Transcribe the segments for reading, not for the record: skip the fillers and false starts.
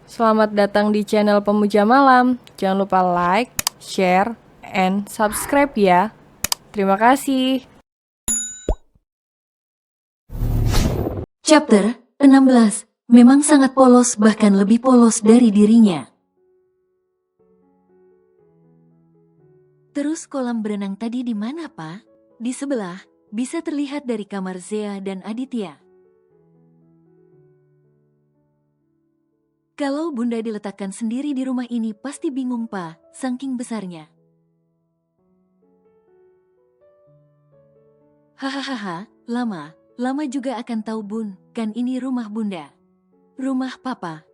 Selamat datang di channel Pemuja Malam. Jangan lupa like, share, and subscribe ya. Terima kasih. Chapter 16. Memang sangat polos, bahkan lebih polos dari dirinya. Terus kolam berenang tadi di mana, Pak? Di sebelah, bisa terlihat dari kamar Zea dan Aditya. Kalau Bunda diletakkan sendiri di rumah ini pasti bingung, Pak, saking besarnya. Hahaha, lama juga akan tahu, Bun, kan ini rumah Bunda. Rumah Papa.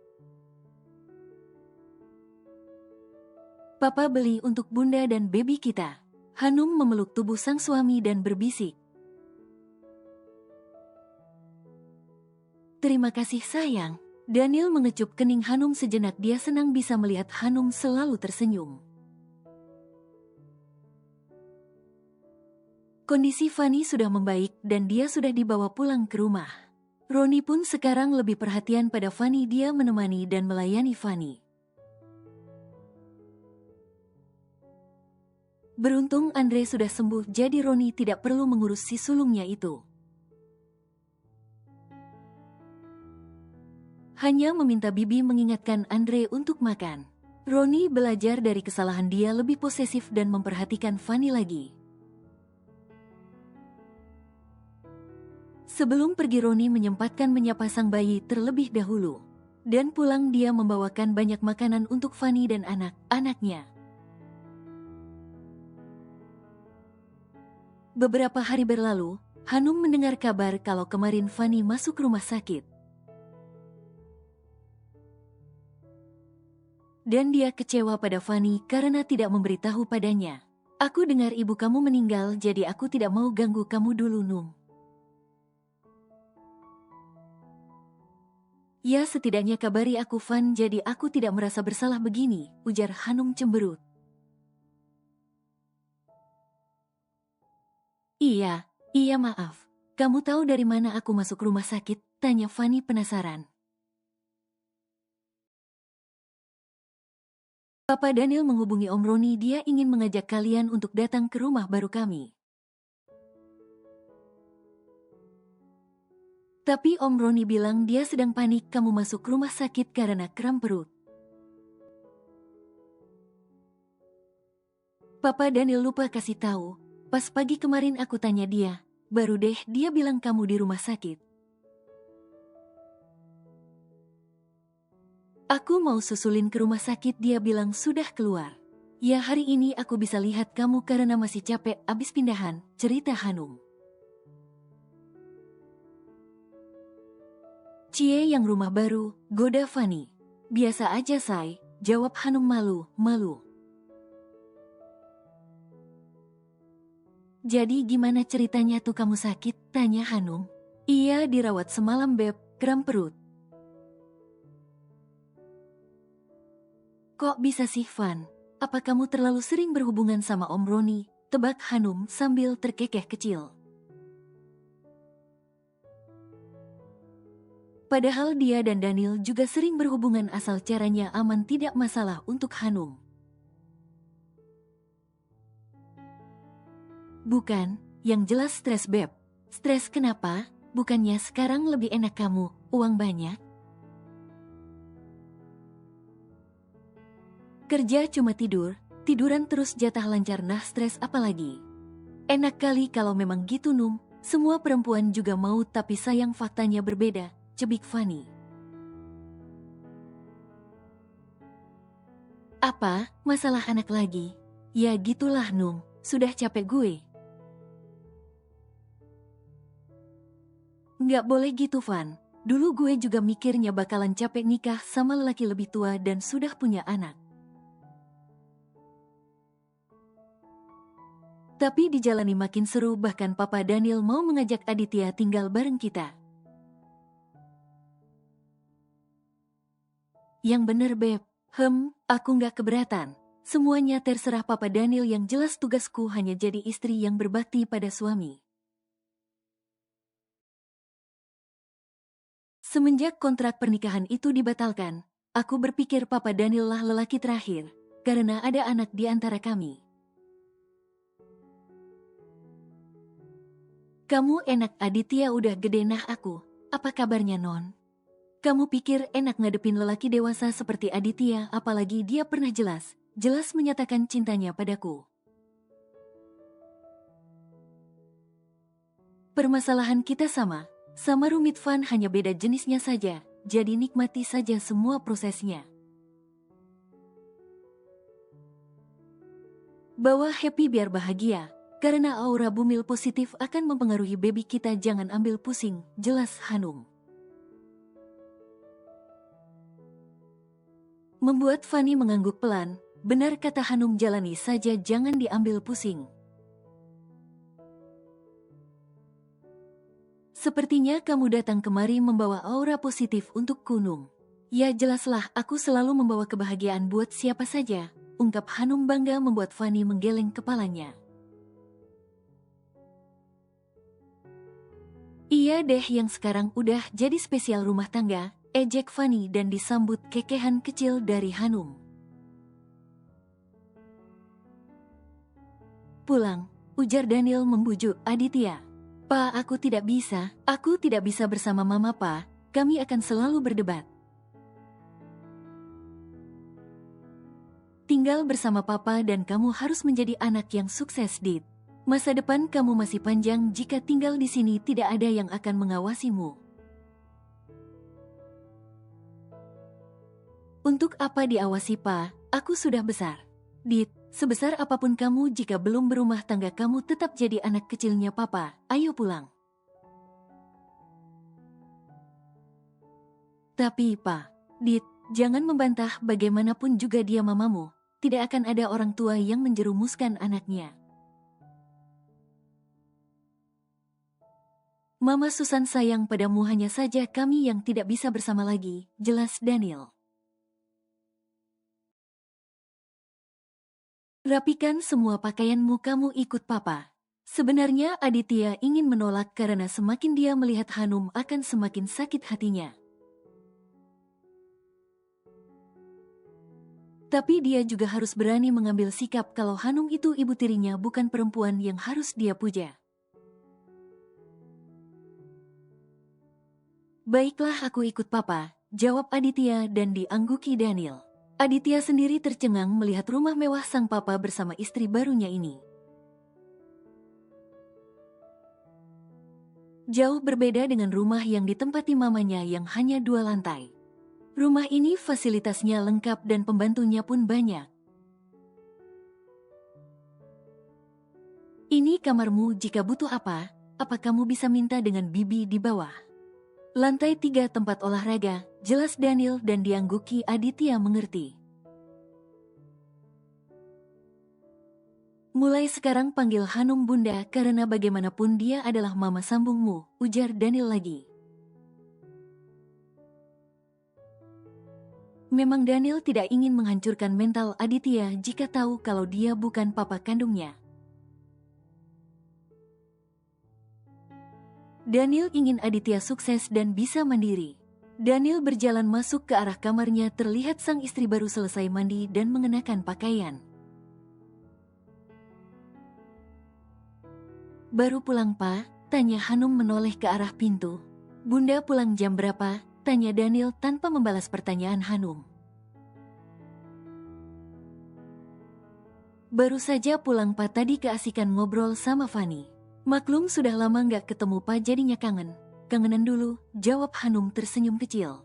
Papa beli untuk Bunda dan baby kita. Hanum memeluk tubuh sang suami dan berbisik. Terima kasih sayang. Daniel mengecup kening Hanum sejenak, dia senang bisa melihat Hanum selalu tersenyum. Kondisi Fanny sudah membaik dan dia sudah dibawa pulang ke rumah. Roni pun sekarang lebih perhatian pada Fanny, dia menemani dan melayani Fanny. Beruntung Andre sudah sembuh, jadi Roni tidak perlu mengurus si sulungnya itu. Hanya meminta Bibi mengingatkan Andre untuk makan. Roni belajar dari kesalahan dia, lebih posesif dan memperhatikan Fanny lagi. Sebelum pergi Roni menyempatkan menyapa sang bayi terlebih dahulu. Dan pulang dia membawakan banyak makanan untuk Fanny dan anak-anaknya. Beberapa hari berlalu, Hanum mendengar kabar kalau kemarin Fanny masuk rumah sakit. Dan dia kecewa pada Fanny karena tidak memberitahu padanya. Aku dengar ibu kamu meninggal, jadi aku tidak mau ganggu kamu dulu, Num. Ya, setidaknya kabari aku, Van, jadi aku tidak merasa bersalah begini, ujar Hanum cemberut. Iya maaf. Kamu tahu dari mana aku masuk rumah sakit? Tanya Fanny penasaran. Papa Daniel menghubungi Om Roni, dia ingin mengajak kalian untuk datang ke rumah baru kami. Tapi Om Roni bilang dia sedang panik kamu masuk rumah sakit karena kram perut. Papa Daniel lupa kasih tahu. Pas pagi kemarin aku tanya dia, baru deh dia bilang kamu di rumah sakit. Aku mau susulin ke rumah sakit, dia bilang sudah keluar. Ya, hari ini aku bisa lihat kamu karena masih capek abis pindahan, cerita Hanum. Cie yang rumah baru, goda Fanny. Biasa aja say, jawab Hanum malu. Jadi gimana ceritanya tuh kamu sakit, tanya Hanum. Iya, dirawat semalam beb, kram perut. Kok bisa sih Van? Apa kamu terlalu sering berhubungan sama Om Roni? Tebak Hanum sambil terkekeh kecil. Padahal dia dan Daniel juga sering berhubungan, asal caranya aman, tidak masalah untuk Hanum. Bukan, yang jelas stres beb. Stres kenapa? Bukannya sekarang lebih enak kamu, uang banyak? Kerja cuma tiduran terus jatah lancar, nah stres apalagi? Enak kali kalau memang gitu Num, semua perempuan juga mau, tapi sayang faktanya berbeda, cebik Fanny. Apa, masalah anak lagi? Ya gitulah Num, sudah capek gue. Nggak boleh gitu Van, dulu gue juga mikirnya bakalan capek nikah sama lelaki lebih tua dan sudah punya anak. Tapi dijalani makin seru, bahkan Papa Daniel mau mengajak Aditya tinggal bareng kita. Yang bener beb, aku nggak keberatan. Semuanya terserah Papa Daniel, yang jelas tugasku hanya jadi istri yang berbakti pada suami. Semenjak kontrak pernikahan itu dibatalkan, Aku berpikir Papa Daniel lah lelaki terakhir, karena ada anak di antara kami. Kamu enak Aditya udah gede nah aku. Apa kabarnya non? Kamu pikir enak ngadepin lelaki dewasa seperti Aditya apalagi dia pernah jelas menyatakan cintanya padaku. Permasalahan kita sama rumit Van, hanya beda jenisnya saja, jadi nikmati saja semua prosesnya. Bawa happy biar bahagia, karena aura bumil positif akan mempengaruhi baby kita, jangan ambil pusing, jelas Hanum. Membuat Fanny mengangguk pelan, benar kata Hanum, jalani saja jangan diambil pusing. Sepertinya kamu datang kemari membawa aura positif untuk Kunung. Ya jelaslah, aku selalu membawa kebahagiaan buat siapa saja, ungkap Hanum bangga membuat Fanny menggeleng kepalanya. Iya deh, yang sekarang udah jadi spesial rumah tangga, ejek Fanny dan disambut kekehan kecil dari Hanum. Pulang, ujar Daniel membujuk Aditya. Pa, aku tidak bisa bersama mama pa, kami akan selalu berdebat. Tinggal bersama papa dan kamu harus menjadi anak yang sukses, Dit. Masa depan kamu masih panjang, jika tinggal di sini tidak ada yang akan mengawasimu. Untuk apa diawasi pa, aku sudah besar. Dit, sebesar apapun kamu jika belum berumah tangga kamu tetap jadi anak kecilnya papa, ayo pulang. Tapi pa, Dit, jangan membantah, bagaimanapun juga dia mamamu, tidak akan ada orang tua yang menjerumuskan anaknya. Mama Susan sayang padamu, hanya saja kami yang tidak bisa bersama lagi, jelas Daniel. Rapikan semua pakaianmu, kamu ikut papa. Sebenarnya Aditya ingin menolak karena semakin dia melihat Hanum akan semakin sakit hatinya. Tapi dia juga harus berani mengambil sikap kalau Hanum itu ibu tirinya, bukan perempuan yang harus dia puja. Baiklah, aku ikut papa, jawab Aditya dan diangguki Daniel. Aditya sendiri tercengang melihat rumah mewah sang papa bersama istri barunya ini. Jauh berbeda dengan rumah yang ditempati mamanya yang hanya 2 lantai. Rumah ini fasilitasnya lengkap dan pembantunya pun banyak. Ini kamarmu, jika butuh apa kamu bisa minta dengan bibi di bawah. Lantai 3 tempat olahraga, jelas Daniel dan diangguki Aditya mengerti. Mulai sekarang panggil Hanum bunda karena bagaimanapun dia adalah mama sambungmu, ujar Daniel lagi. Memang Daniel tidak ingin menghancurkan mental Aditya jika tahu kalau dia bukan papa kandungnya. Daniel ingin Aditya sukses dan bisa mandiri. Daniel berjalan masuk ke arah kamarnya, terlihat sang istri baru selesai mandi dan mengenakan pakaian. Baru pulang pa? Tanya Hanum menoleh ke arah pintu. Bunda pulang jam berapa? Tanya Daniel tanpa membalas pertanyaan Hanum. Baru saja pulang pa, tadi keasikan ngobrol sama Fanny. Maklum sudah lama nggak ketemu pa, jadinya kangen. Kangenan dulu, jawab Hanum tersenyum kecil.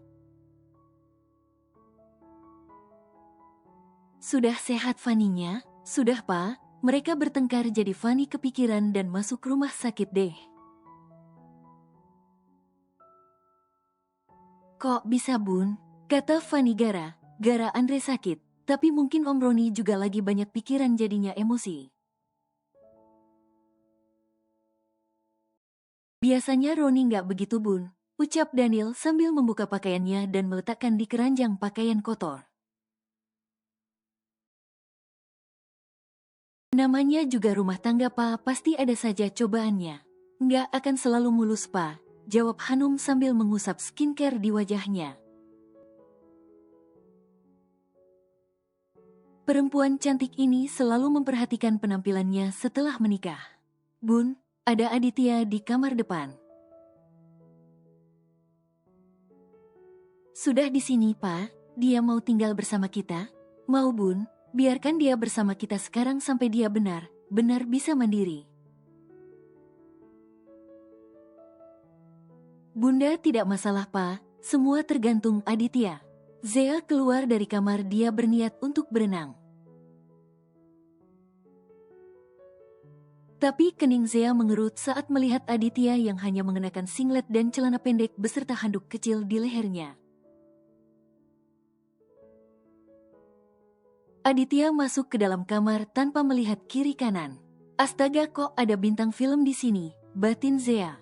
Sudah sehat Fanny-nya? Sudah pa, mereka bertengkar jadi Fanny kepikiran dan masuk rumah sakit deh. Kok bisa bun? Kata Fanny, gara Andre sakit, tapi mungkin Om Roni juga lagi banyak pikiran jadinya emosi. Biasanya Roni nggak begitu bun, ucap Daniel sambil membuka pakaiannya dan meletakkan di keranjang pakaian kotor. Namanya juga rumah tangga pa, pasti ada saja cobaannya. Nggak akan selalu mulus pa, jawab Hanum sambil mengusap skincare di wajahnya. Perempuan cantik ini selalu memperhatikan penampilannya setelah menikah. Bun, ada Aditya di kamar depan. Sudah di sini, Pak. Dia mau tinggal bersama kita? Mau, Bun? Biarkan dia bersama kita sekarang sampai dia benar-benar bisa mandiri. Bunda tidak masalah, Pak. Semua tergantung Aditya. Zea keluar dari kamar, dia berniat untuk berenang. Tapi kening Zea mengerut saat melihat Aditya yang hanya mengenakan singlet dan celana pendek beserta handuk kecil di lehernya. Aditya masuk ke dalam kamar tanpa melihat kiri kanan. Astaga, kok ada bintang film di sini, batin Zea.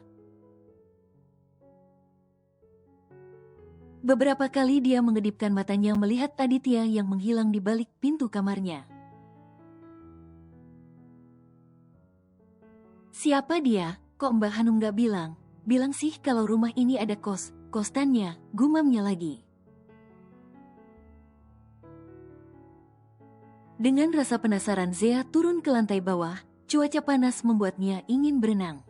Beberapa kali dia mengedipkan matanya melihat Aditya yang menghilang di balik pintu kamarnya. Siapa dia? Kok Mbak Hanum gak bilang? Bilang sih kalau rumah ini ada kostannya, gumamnya lagi. Dengan rasa penasaran Zea turun ke lantai bawah, cuaca panas membuatnya ingin berenang.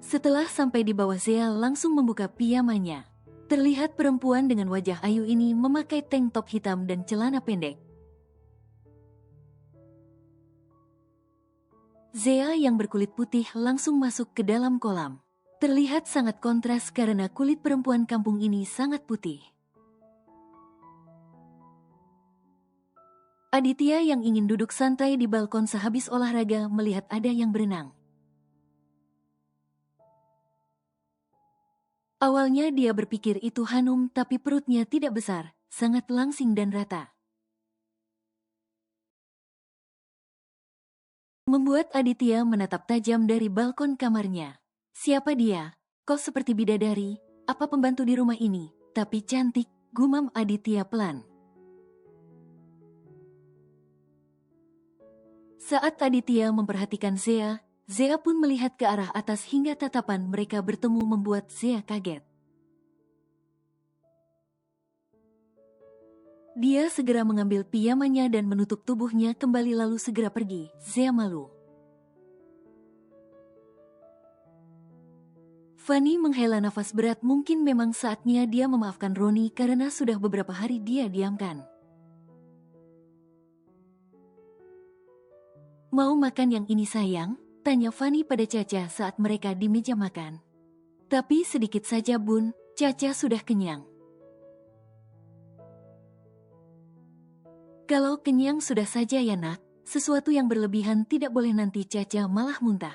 Setelah sampai di bawah, Zea langsung membuka piyamanya. Terlihat perempuan dengan wajah ayu ini memakai tank top hitam dan celana pendek. Zea yang berkulit putih langsung masuk ke dalam kolam. Terlihat sangat kontras karena kulit perempuan kampung ini sangat putih. Aditya yang ingin duduk santai di balkon sehabis olahraga melihat ada yang berenang. Awalnya dia berpikir itu Hanum, tapi perutnya tidak besar, sangat langsing dan rata. Membuat Aditya menatap tajam dari balkon kamarnya. Siapa dia? Kok seperti bidadari? Apa pembantu di rumah ini? Tapi cantik, gumam Aditya pelan. Saat Aditya memperhatikan Zea, Zea pun melihat ke arah atas hingga tatapan mereka bertemu membuat Zea kaget. Dia segera mengambil pijamannya dan menutup tubuhnya kembali lalu segera pergi. Zea malu. Fanny menghela nafas berat, mungkin memang saatnya dia memaafkan Roni karena sudah beberapa hari dia diamkan. Mau makan yang ini sayang? Tanya Fanny pada Caca saat mereka di meja makan. Tapi sedikit saja Bun, Caca sudah kenyang. Kalau kenyang sudah saja ya nak, sesuatu yang berlebihan tidak boleh nanti Caca malah muntah.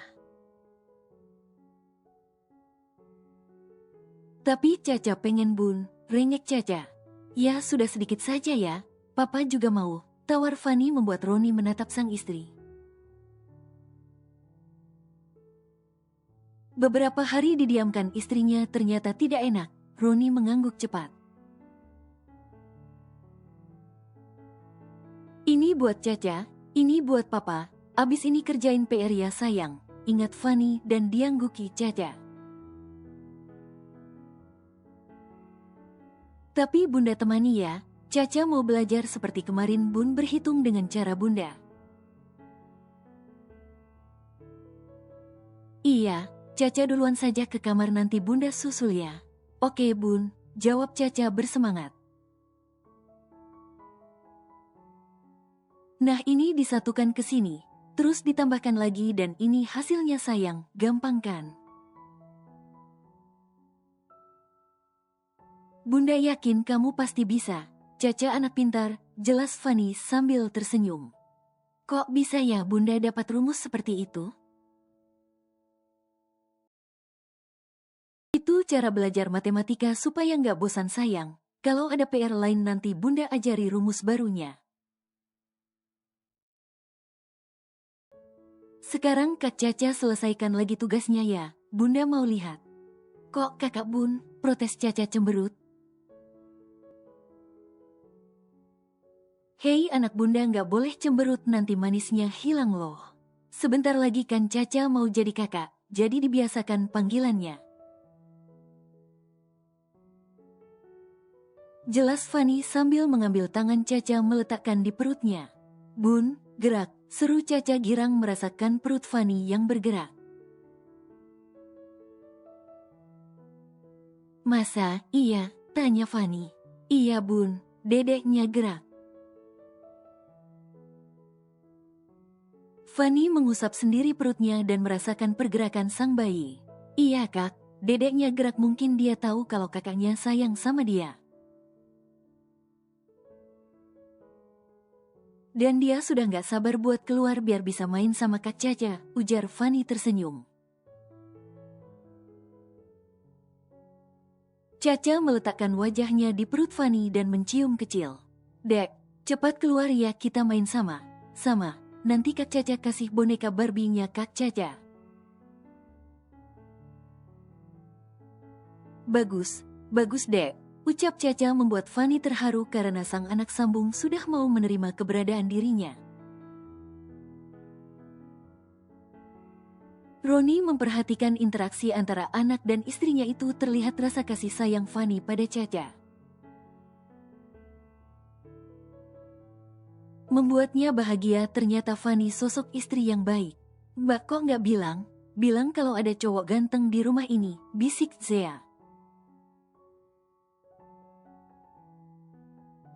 Tapi Caca pengen Bun, rengek Caca. Ya sudah sedikit saja ya, Papa juga mau, tawar Fanny membuat Roni menatap sang istri. Beberapa hari didiamkan istrinya ternyata tidak enak, Roni mengangguk cepat. Ini buat Caca, ini buat Papa, abis ini kerjain PR ya sayang, ingat Fanny dan diangguki Caca. Tapi Bunda temani ya, Caca mau belajar seperti kemarin Bun berhitung dengan cara Bunda. Iya, Caca duluan saja ke kamar nanti Bunda susul ya. Oke Bun, jawab Caca bersemangat. Nah ini disatukan ke sini, terus ditambahkan lagi dan ini hasilnya sayang, gampang kan? Bunda yakin kamu pasti bisa, Caca anak pintar, jelas Fanny sambil tersenyum. Kok bisa ya Bunda dapat rumus seperti itu? Itu cara belajar matematika supaya nggak bosan sayang, kalau ada PR lain nanti Bunda ajari rumus barunya. Sekarang Kak Caca selesaikan lagi tugasnya ya, Bunda mau lihat. Kok kakak Bun, protes Caca cemberut. Hei anak Bunda nggak boleh cemberut nanti manisnya hilang loh. Sebentar lagi kan Caca mau jadi kakak, jadi dibiasakan panggilannya. Jelas Fanny sambil mengambil tangan Caca meletakkan di perutnya. "Bun, gerak," seru Caca girang merasakan perut Fanny yang bergerak. "Masa iya?" tanya Fanny. "Iya bun," dedeknya gerak. Fanny mengusap sendiri perutnya dan merasakan pergerakan sang bayi. "Iya kak," dedeknya gerak, mungkin dia tahu kalau kakaknya sayang sama dia. Dan dia sudah gak sabar buat keluar biar bisa main sama Kak Caca, ujar Fanny tersenyum. Caca meletakkan wajahnya di perut Fanny dan mencium kecil. "Dek, cepat keluar ya, kita main sama. Nanti Kak Caca kasih boneka Barbie-nya Kak Caca." Bagus dek, ucap Caca membuat Fanny terharu karena sang anak sambung sudah mau menerima keberadaan dirinya. Roni memperhatikan interaksi antara anak dan istrinya itu, terlihat rasa kasih sayang Fanny pada Caca. Membuatnya bahagia, ternyata Fanny sosok istri yang baik. "Mbak kok nggak bilang kalau ada cowok ganteng di rumah ini," bisik Zea.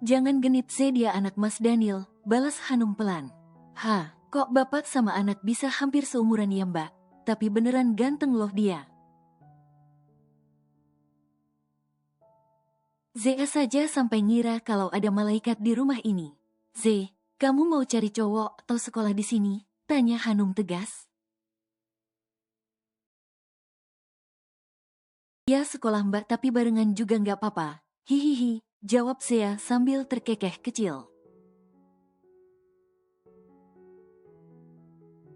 "Jangan genit Ze, dia anak Mas Daniel," balas Hanum pelan. Kok bapak sama anak bisa hampir seumuran ya mbak? Tapi beneran ganteng loh dia." Zea saja sampai ngira kalau ada malaikat di rumah ini. "Ze, kamu mau cari cowok atau sekolah di sini?" tanya Hanum tegas. "Ya sekolah mbak, tapi barengan juga nggak apa-apa. Hihihi," jawab Zea sambil terkekeh kecil.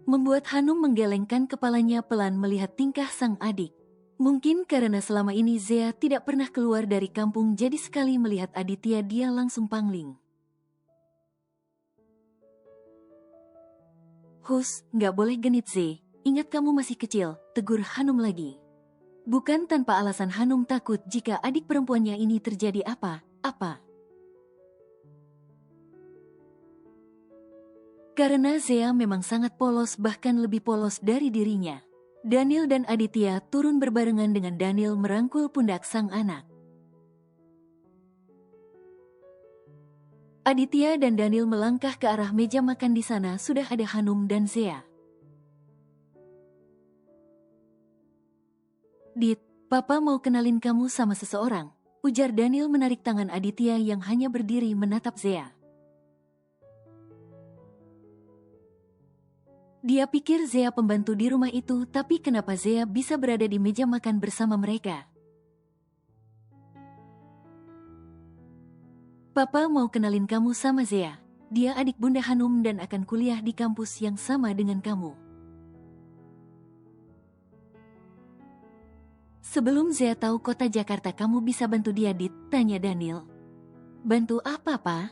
Membuat Hanum menggelengkan kepalanya pelan melihat tingkah sang adik. Mungkin karena selama ini Zea tidak pernah keluar dari kampung, jadi sekali melihat Aditya dia langsung pangling. "Hus, nggak boleh genit Ze, ingat kamu masih kecil," tegur Hanum lagi. Bukan tanpa alasan Hanum takut jika adik perempuannya ini terjadi apa-apa. Karena Zea memang sangat polos, bahkan lebih polos dari dirinya. Daniel dan Aditya turun berbarengan dengan Daniel merangkul pundak sang anak. Aditya dan Daniel melangkah ke arah meja makan, di sana sudah ada Hanum dan Zea. "Dit, papa mau kenalin kamu sama seseorang," ujar Daniel menarik tangan Aditya yang hanya berdiri menatap Zea. Dia pikir Zea pembantu di rumah itu, tapi kenapa Zea bisa berada di meja makan bersama mereka? "Papa mau kenalin kamu sama Zea. Dia adik Bunda Hanum dan akan kuliah di kampus yang sama dengan kamu." "Sebelum Zea tahu kota Jakarta, kamu bisa bantu dia, Dit?" tanya Daniel. "Bantu apa, Pa?"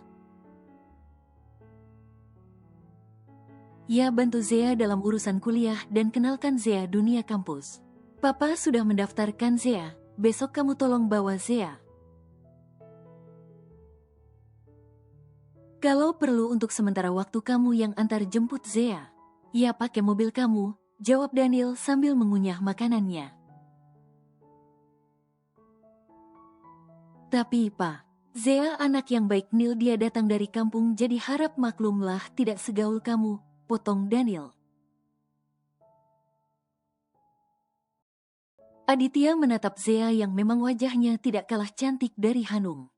"Ya, bantu Zea dalam urusan kuliah dan kenalkan Zea dunia kampus. Papa sudah mendaftarkan Zea, besok kamu tolong bawa Zea. Kalau perlu untuk sementara waktu kamu yang antar jemput Zea." "Ya, pakai mobil kamu," jawab Daniel sambil mengunyah makanannya. "Tapi Pa, Zea anak yang baik Nil, dia datang dari kampung, jadi harap maklumlah tidak segaul kamu," potong Daniel. Aditya menatap Zea yang memang wajahnya tidak kalah cantik dari Hanum.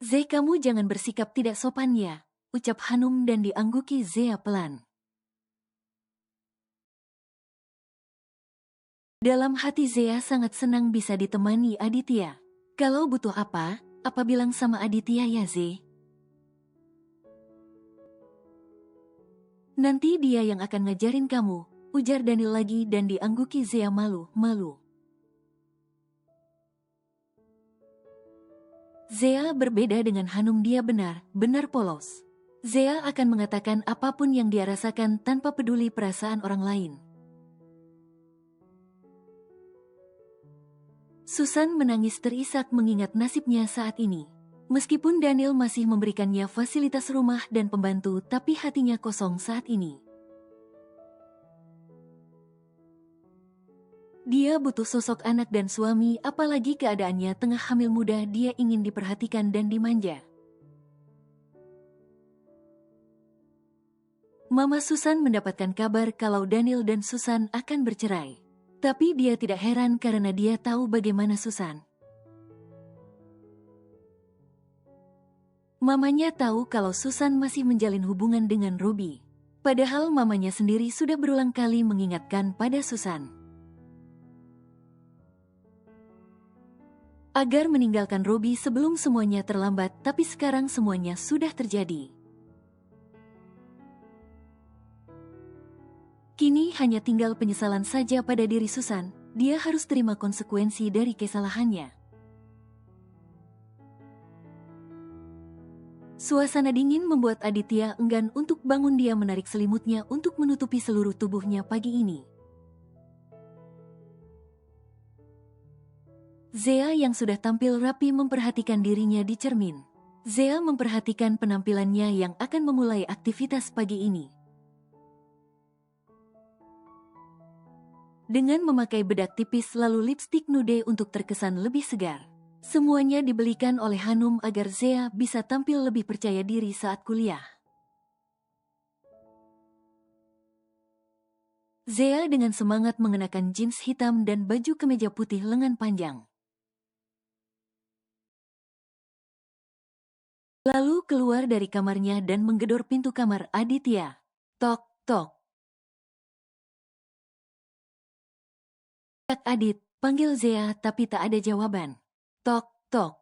"Ze, kamu jangan bersikap tidak sopan ya," ucap Hanum dan diangguki Zea pelan. Dalam hati Zea sangat senang bisa ditemani Aditya. "Kalau butuh apa bilang sama Aditya ya Ze. Nanti dia yang akan ngajarin kamu," ujar Daniel lagi dan diangguki Zea malu-malu. Zea berbeda dengan Hanum, dia benar-benar polos. Zea akan mengatakan apapun yang dia rasakan tanpa peduli perasaan orang lain. Susan menangis terisak mengingat nasibnya saat ini. Meskipun Daniel masih memberikannya fasilitas rumah dan pembantu, tapi hatinya kosong saat ini. Dia butuh sosok anak dan suami, apalagi keadaannya tengah hamil muda. Dia ingin diperhatikan dan dimanja. Mama Susan mendapatkan kabar kalau Daniel dan Susan akan bercerai. Tapi dia tidak heran karena dia tahu bagaimana Susan. Mamanya tahu kalau Susan masih menjalin hubungan dengan Robbie. Padahal mamanya sendiri sudah berulang kali mengingatkan pada Susan agar meninggalkan Robbie sebelum semuanya terlambat, tapi sekarang semuanya sudah terjadi. Kini hanya tinggal penyesalan saja pada diri Susan. Dia harus terima konsekuensi dari kesalahannya. Suasana dingin membuat Aditya enggan untuk bangun. Dia menarik selimutnya untuk menutupi seluruh tubuhnya pagi ini. Zea yang sudah tampil rapi memperhatikan dirinya di cermin. Zea memperhatikan penampilannya yang akan memulai aktivitas pagi ini. Dengan memakai bedak tipis lalu lipstik nude untuk terkesan lebih segar. Semuanya dibelikan oleh Hanum agar Zea bisa tampil lebih percaya diri saat kuliah. Zea dengan semangat mengenakan jeans hitam dan baju kemeja putih lengan panjang. Lalu keluar dari kamarnya dan menggedor pintu kamar Aditya. Tok, tok. Kak Adit, panggil Zea tapi tak ada jawaban. Tok, tok.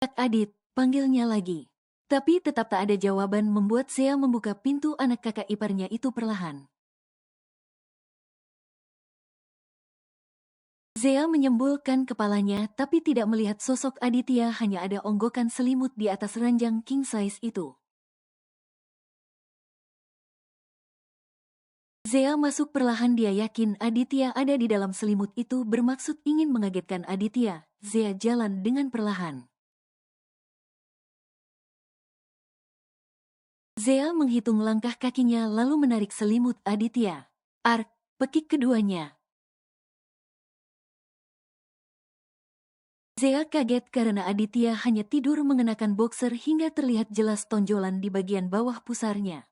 Kak Adit, panggilnya lagi. Tapi tetap tak ada jawaban membuat Zea membuka pintu. Anak kakak iparnya itu perlahan. Zea menyembulkan kepalanya tapi tidak melihat sosok Aditya, hanya ada onggokan selimut di atas ranjang king size itu. Zea masuk perlahan. Dia yakin Aditya ada di dalam selimut itu, bermaksud ingin mengagetkan Aditya. Zea jalan dengan perlahan. Zea menghitung langkah kakinya lalu menarik selimut Aditya. Ark, pekik keduanya. Zea kaget karena Aditya hanya tidur mengenakan boxer hingga terlihat jelas tonjolan di bagian bawah pusarnya.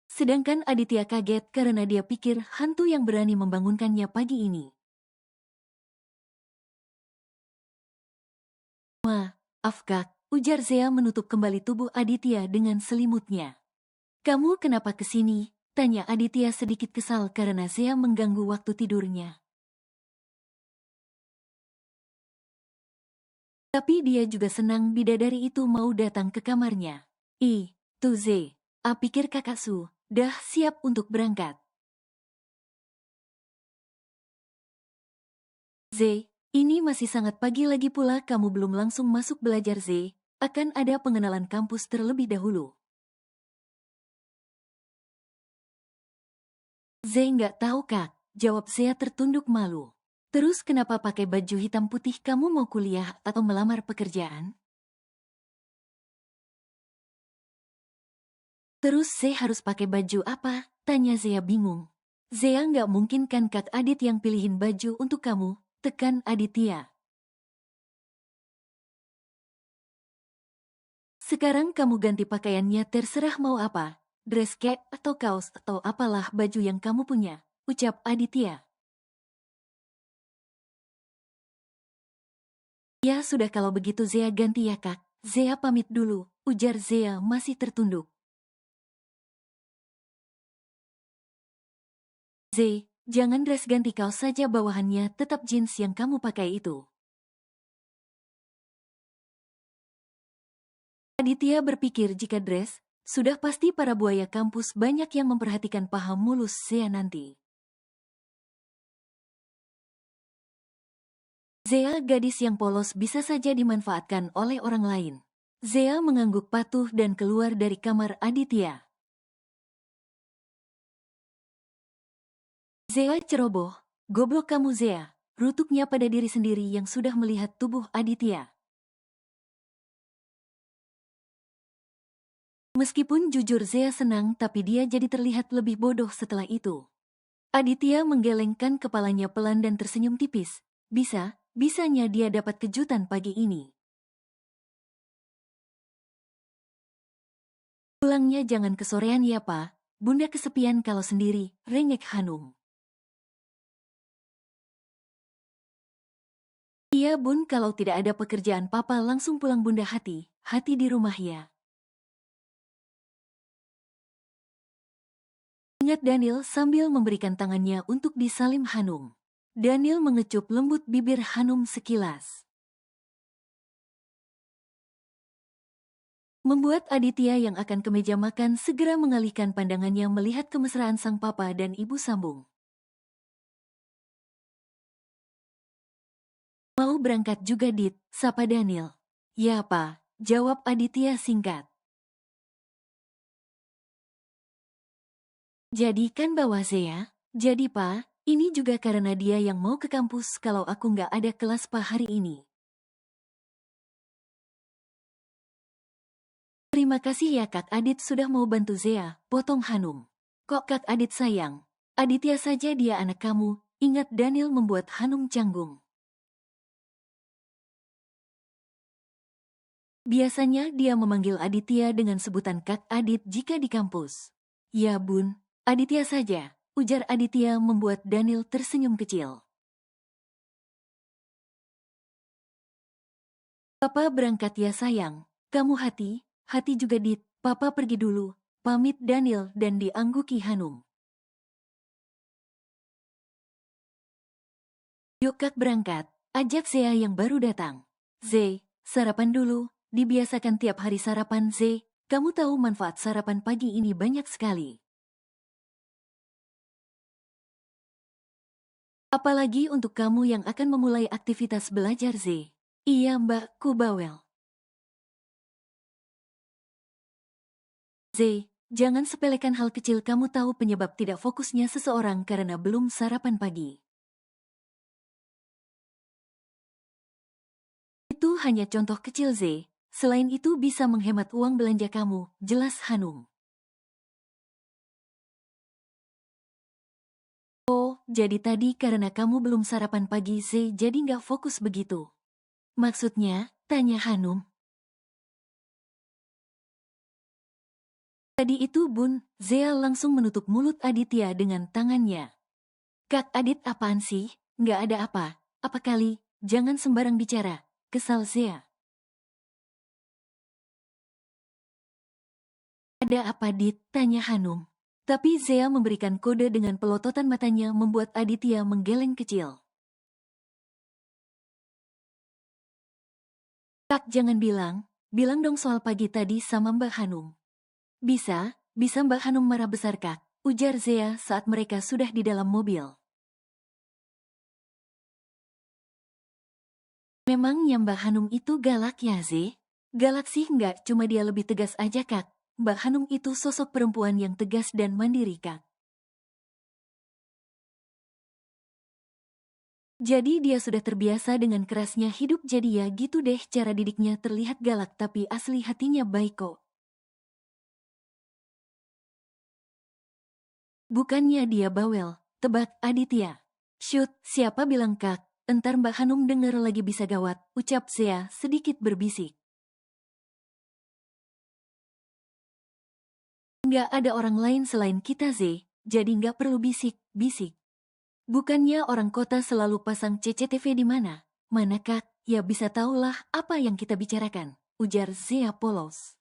Sedangkan Aditya kaget karena dia pikir hantu yang berani membangunkannya pagi ini. Maaf kak, ujar Zea menutup kembali tubuh Aditya dengan selimutnya. Kamu kenapa kesini? Tanya Aditya sedikit kesal karena Zea mengganggu waktu tidurnya. Tapi dia juga senang bidadari itu mau datang ke kamarnya. Tuh Zee, pikir kakak Su, dah siap untuk berangkat. Zee, ini masih sangat pagi lagi pula kamu belum langsung masuk belajar Zee, akan ada pengenalan kampus terlebih dahulu. Zee nggak tahu kak, jawab Zea tertunduk malu. Terus kenapa pakai baju hitam putih? Kamu mau kuliah atau melamar pekerjaan? Terus Zee harus pakai baju apa? Tanya Zea bingung. Zea nggak mungkin kan Kak Adit yang pilihin baju untuk kamu, tekan Aditya. Sekarang kamu ganti pakaiannya, terserah mau apa, dress cake atau kaos atau apalah baju yang kamu punya, ucap Aditya. Ya sudah kalau begitu Zea ganti ya kak, Zea pamit dulu, ujar Zea masih tertunduk. Zee, jangan dress ganti kaos saja, bawahannya tetap jeans yang kamu pakai itu. Aditya berpikir jika dress, sudah pasti para buaya kampus banyak yang memperhatikan paha mulus Zea nanti. Zea gadis yang polos bisa saja dimanfaatkan oleh orang lain. Zea mengangguk patuh dan keluar dari kamar Aditya. Zea ceroboh. Goblok kamu Zea. Rutuknya pada diri sendiri yang sudah melihat tubuh Aditya. Meskipun jujur Zea senang tapi dia jadi terlihat lebih bodoh setelah itu. Aditya menggelengkan kepalanya pelan dan tersenyum tipis. Bisanya dia dapat kejutan pagi ini. Pulangnya jangan kesorean ya Pa. Bunda kesepian kalau sendiri, rengek Hanum. Iya bun, kalau tidak ada pekerjaan papa langsung pulang bunda hati di rumah ya. Ingat Daniel sambil memberikan tangannya untuk disalim Hanum. Daniel mengecup lembut bibir Hanum sekilas. Membuat Aditya yang akan ke meja makan segera mengalihkan pandangannya melihat kemesraan sang papa dan ibu sambung. Mau berangkat juga Dit, sapa Daniel. Ya Pa, jawab Aditya singkat. Jadi kan bawa Zea? Jadi Pa, ini juga karena dia yang mau ke kampus kalau aku nggak ada kelas Pa hari ini. Terima kasih ya Kak Adit sudah mau bantu Zea, potong Hanum. Kok Kak Adit sayang? Aditya saja dia anak kamu, ingat Daniel membuat Hanum canggung. Biasanya dia memanggil Aditya dengan sebutan Kak Adit jika di kampus. Ya bun, Aditya saja, ujar Aditya membuat Daniel tersenyum kecil. Papa berangkat ya sayang, kamu hati juga Dit, Papa pergi dulu, pamit Daniel dan diangguki Hanum. Yuk Kak berangkat, ajak Zea yang baru datang. Zee, sarapan dulu, dibiasakan tiap hari sarapan Zee, kamu tahu manfaat sarapan pagi ini banyak sekali. Apalagi untuk kamu yang akan memulai aktivitas belajar Zee. Iya mbakku bawel. Zee, jangan sepelekan hal kecil kamu tahu penyebab tidak fokusnya seseorang karena belum sarapan pagi. Itu hanya contoh kecil Zee, selain itu bisa menghemat uang belanja kamu, jelas Hanum. Oh, jadi tadi karena kamu belum sarapan pagi Zee jadi nggak fokus begitu. Maksudnya, tanya Hanum. Tadi itu bun, Zea langsung menutup mulut Aditya dengan tangannya. Kak Adit apaan sih? Nggak ada apa. Apa kali? Jangan sembarang bicara. Kesal Zea. Ada apa Dit? Tanya Hanum. Tapi Zea memberikan kode dengan pelototan matanya membuat Aditya menggeleng kecil. Kak jangan bilang dong soal pagi tadi sama Mbak Hanum. Bisa Mbak Hanum marah besar Kak, ujar Zea saat mereka sudah di dalam mobil. Memangnya Mbak Hanum itu galak ya Zee? Galak sih nggak, cuma dia lebih tegas aja Kak. Mbak Hanum itu sosok perempuan yang tegas dan mandiri Kak. Jadi dia sudah terbiasa dengan kerasnya hidup jadi ya gitu deh cara didiknya terlihat galak tapi asli hatinya baik kok. Bukannya dia bawel, tebak Aditya. Shoot, siapa bilang Kak? Entar Mbak Hanum denger lagi bisa gawat, ucap Zea sedikit berbisik. Nggak ada orang lain selain kita Zee, jadi nggak perlu bisik. Bukannya orang kota selalu pasang CCTV di mana? Mana Kak? Ya bisa tahulah apa yang kita bicarakan, ujar Zea polos.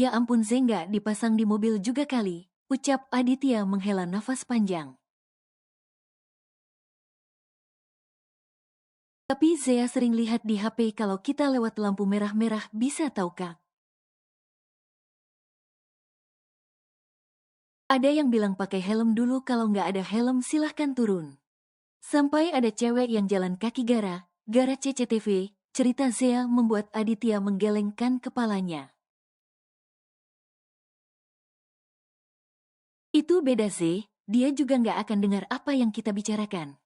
Ya ampun Zee nggak dipasang di mobil juga kali, ucap Aditya menghela nafas panjang. Tapi Zea sering lihat di HP kalau kita lewat lampu merah-merah bisa tahu Kak. Ada yang bilang pakai helm dulu kalau nggak ada helm silahkan turun. Sampai ada cewek yang jalan kaki gara CCTV, cerita Zea membuat Aditya menggelengkan kepalanya. Itu beda Z, dia juga nggak akan dengar apa yang kita bicarakan.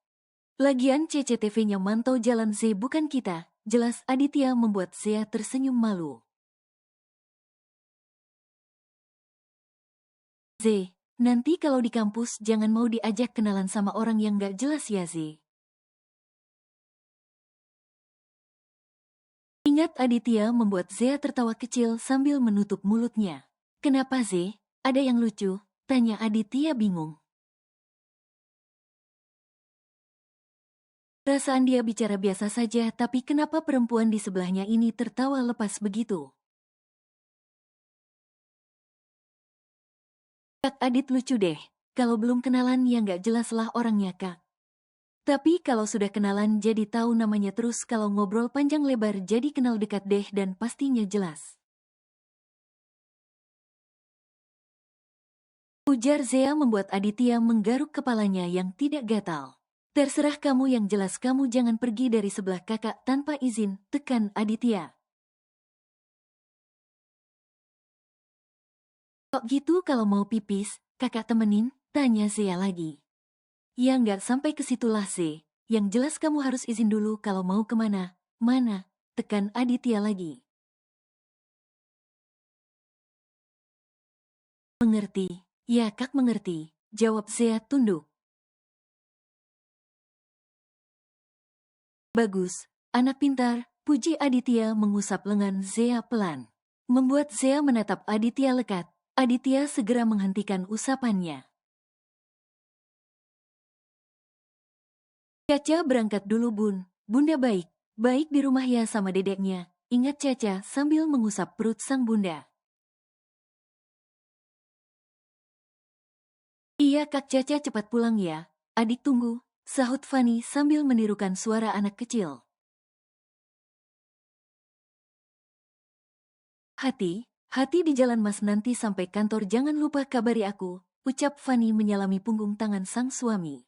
Lagian CCTV-nya mantau jalan Z bukan kita, jelas Aditya membuat Zea tersenyum malu. Z, nanti kalau di kampus jangan mau diajak kenalan sama orang yang nggak jelas ya Z. Ingat Aditya membuat Zea tertawa kecil sambil menutup mulutnya. Kenapa Z? Ada yang lucu? Tanya Aditya bingung. Perasaan dia bicara biasa saja, tapi kenapa perempuan di sebelahnya ini tertawa lepas begitu? Kak Adit lucu deh. Kalau belum kenalan ya nggak jelaslah orangnya kak. Tapi kalau sudah kenalan jadi tahu namanya terus kalau ngobrol panjang lebar jadi kenal dekat deh dan pastinya jelas. Ujar Zea membuat Aditya menggaruk kepalanya yang tidak gatal. Terserah kamu, yang jelas kamu jangan pergi dari sebelah kakak tanpa izin, tekan Aditya. Kok gitu kalau mau pipis, kakak temenin, tanya Zea lagi. Ya nggak sampai ke situlah Z, yang jelas kamu harus izin dulu kalau mau kemana, mana, tekan Aditya lagi. Mengerti, ya kak mengerti, jawab Zea tunduk. Bagus, anak pintar, puji Aditya mengusap lengan Zea pelan. Membuat Zea menatap Aditya lekat. Aditya segera menghentikan usapannya. Caca berangkat dulu bun, bunda baik. Baik di rumah ya sama dedeknya. Ingat Caca sambil mengusap perut sang bunda. Iya kak, Caca cepat pulang ya. Adik tunggu, sahut Fani sambil menirukan suara anak kecil. Hati di jalan mas, nanti sampai kantor jangan lupa kabari aku, ucap Fani menyalami punggung tangan sang suami.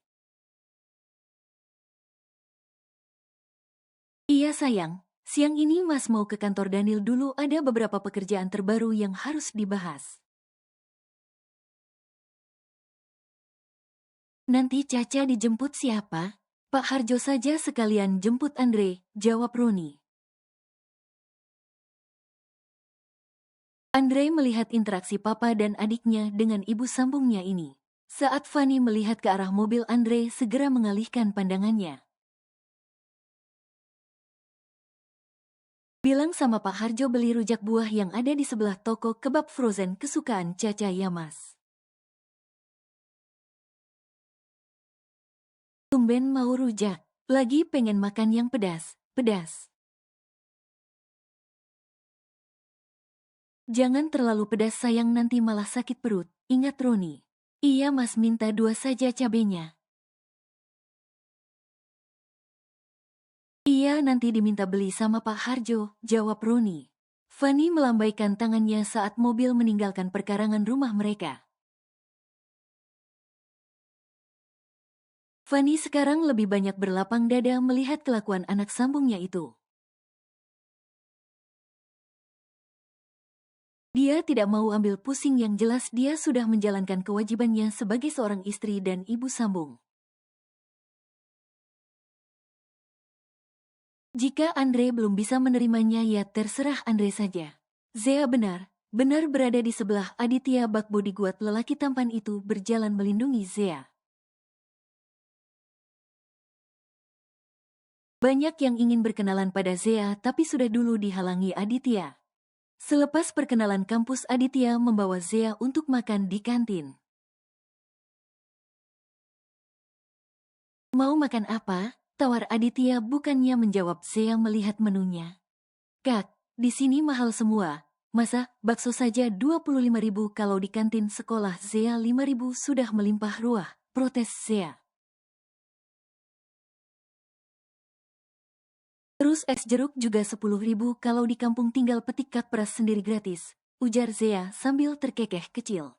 Iya sayang, siang ini mas mau ke kantor Daniel dulu, ada beberapa pekerjaan terbaru yang harus dibahas. Nanti Caca dijemput siapa? Pak Harjo saja sekalian jemput Andre, jawab Roni. Andre melihat interaksi papa dan adiknya dengan ibu sambungnya ini. Saat Fani melihat ke arah mobil, Andre segera mengalihkan pandangannya. Bilang sama Pak Harjo beli rujak buah yang ada di sebelah toko kebab frozen kesukaan Caca ya mas. Tumben mau rujak, lagi pengen makan yang pedas. Jangan terlalu pedas sayang, nanti malah sakit perut, ingat Roni. Iya mas, minta 2 saja cabenya. Iya nanti diminta beli sama Pak Harjo, jawab Roni. Fani melambaikan tangannya saat mobil meninggalkan perkarangan rumah mereka. Fani sekarang lebih banyak berlapang dada melihat kelakuan anak sambungnya itu. Dia tidak mau ambil pusing, yang jelas dia sudah menjalankan kewajibannya sebagai seorang istri dan ibu sambung. Jika Andre belum bisa menerimanya ya terserah Andre saja. Zea benar berada di sebelah Aditya. Bak bodyguard lelaki tampan itu berjalan melindungi Zea. Banyak yang ingin berkenalan pada Zea tapi sudah dulu dihalangi Aditya. Selepas perkenalan kampus, Aditya membawa Zea untuk makan di kantin. Mau makan apa? Tawar Aditya bukannya menjawab Zea melihat menunya. Kak, di sini mahal semua. Masa bakso saja 25.000, kalau di kantin sekolah Zea 5.000 sudah melimpah ruah, protes Zea. Terus es jeruk juga 10.000, kalau di kampung tinggal petik kak peras sendiri gratis, ujar Zea sambil terkekeh kecil.